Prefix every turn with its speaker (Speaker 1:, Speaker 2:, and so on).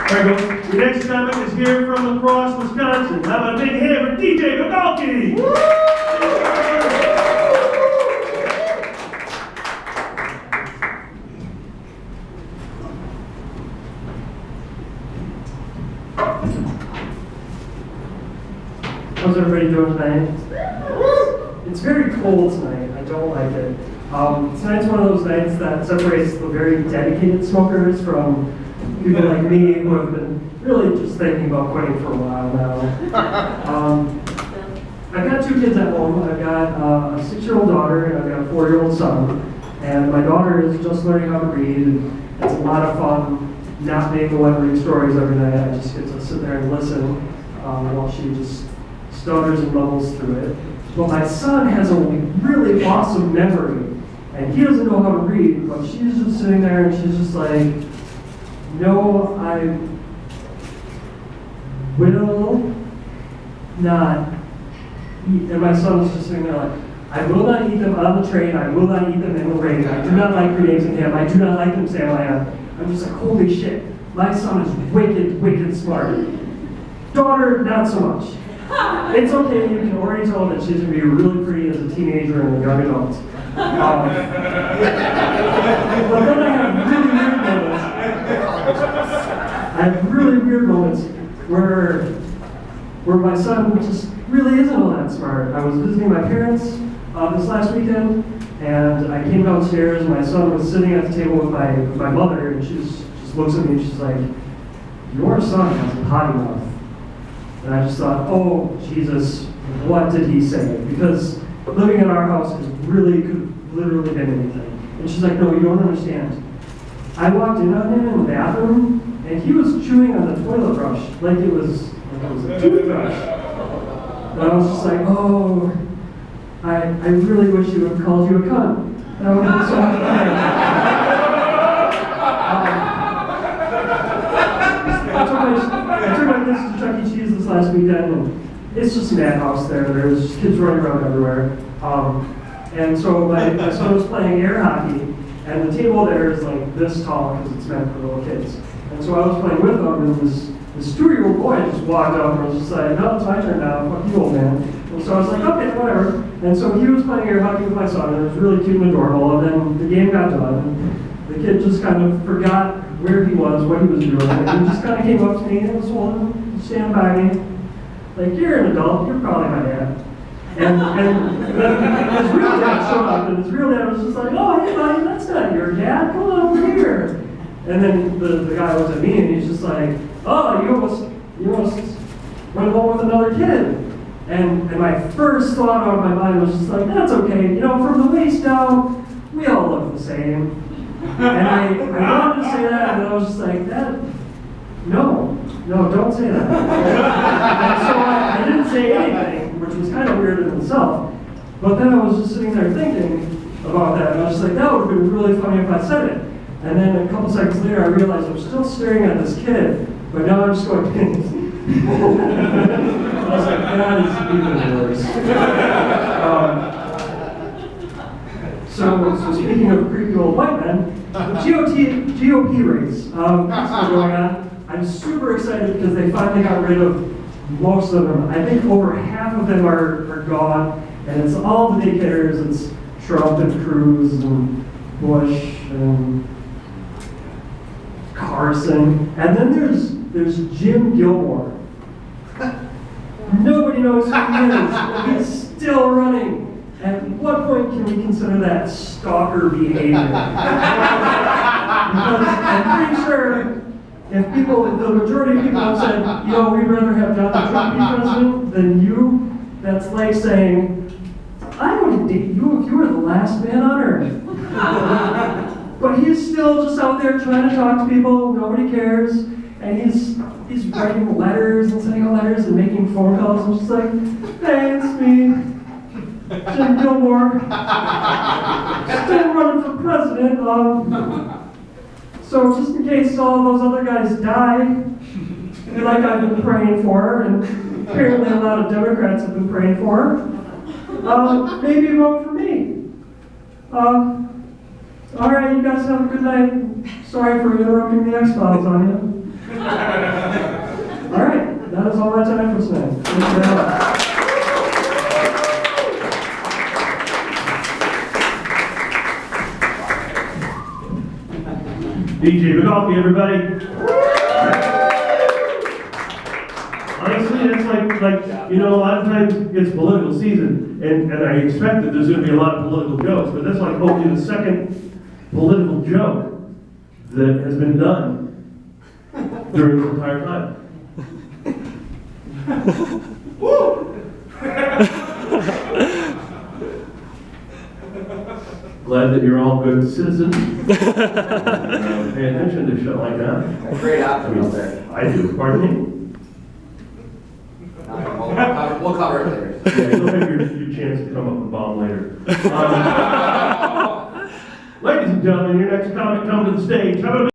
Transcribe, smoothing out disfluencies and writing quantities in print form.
Speaker 1: All right, folks. The next comment is here from La Crosse, Wisconsin. How about a big hand for DJ Badalki?
Speaker 2: How's everybody doing tonight? It's very cold tonight. I don't like it. Tonight's one of those nights that separates the very dedicated smokers from people like me who have been really just thinking about quitting for a while now. I've got 2 kids at home. I've got a 6-year-old daughter and I've got a 4-year-old son. And my daughter is just learning how to read, and it's a lot of fun not being the one reading stories every night. I just get to sit there and listen while she just stutters and mumbles through it. But my son has a really awesome memory, and he doesn't know how to read, but she's just sitting there and she's just like, no, I will not eat. And my son is just sitting there like, I will not eat them on the train, I will not eat them in the rain, I do not like grenades and ham, I do not like them Sam I'm just like, holy shit, my son is wicked, wicked smart. Daughter, not so much. It's okay, you can already tell that she's going to be really pretty as a teenager and a young adult. But then I have really weird moments where my son just really isn't all that smart. I was visiting my parents this last weekend, and I came downstairs, and my son was sitting at the table with my mother, and she just looks at me and she's like, your son has a potty mouth. And I just thought, oh, Jesus, what did he say? Because living in our house could literally been anything. And she's like, no, you don't understand. I walked in on him in the bathroom, and he was chewing on the toilet brush like it was a toothbrush. And I was just like, oh, I really wish he would have called you a cunt. That would have been so much better. I took my kids to Chuck E. Cheese this last weekend, and it's just a madhouse there. There's kids running around everywhere. And so my son was playing air hockey, and the table there is like this tall because it's meant for little kids. And so I was playing with them, and this 2-year-old boy just walked up and was just like, no, it's my turn now, fuck you, old man. And so I was like, okay, whatever. And so he was playing air hockey with my son, and it was really cute and adorable, and then the game got done, and the kid just kind of forgot where he was, what he was doing, and he just kind of came up to me and was standing by me, like, you're an adult, you're probably my dad. And then his real dad showed up, and his real dad was just like, oh, hey buddy, that's not your dad, come on over here. And then the guy looks at me and he's just like, oh, you almost went home with another kid. And my first thought out of my mind was just like, that's okay, from the waist down, we all look the same. And I wanted to say that, and then I was just like, no, don't say that. And so I didn't say anything, which was kind of weird in itself. But then I was just sitting there thinking about that, and I was just like, that would have been really funny if I said it. And then a couple seconds later, I realized I'm still staring at this kid, but now I'm just going, I was like, that is even worse. So speaking of creepy old white men, the GOP race is going on. I'm super excited because they finally got rid of most of them. I think over half of them are gone, and it's all the big hitters. It's Trump and Cruz and Bush and Carson, and then there's Jim Gilmore. Nobody knows who he is, and he's still running. At what point can we consider that stalker behavior? Because I'm pretty sure if the majority of people have said, we'd rather have Donald Trump be president than you, that's like saying, I would date you if you were the last man on earth. But he's still just out there trying to talk to people, nobody cares, and he's writing letters and sending out letters and making phone calls, and just like, hey, it's me. Jim Gilmore, still running for president. So just in case all those other guys die, like I've been praying for, and apparently a lot of Democrats have been praying for, maybe vote for me. All right, you guys have a good night. Sorry for interrupting the X-Files on you. All right, that is all my time for tonight. Thank you very much.
Speaker 1: DJ Bogolki, everybody. Honestly, it's like you know, a lot of times it's political season, and I expect that there's going to be a lot of political jokes, but that's like hopefully the second political joke that has been done during this entire time. Glad that you're all good citizens. Pay attention to shit like that.
Speaker 3: Great option out there.
Speaker 1: I do. Pardon me?
Speaker 3: We'll cover it later.
Speaker 1: Yeah, you'll have your chance to come up and bomb later. Ladies and gentlemen, your next comic coming to the stage. How about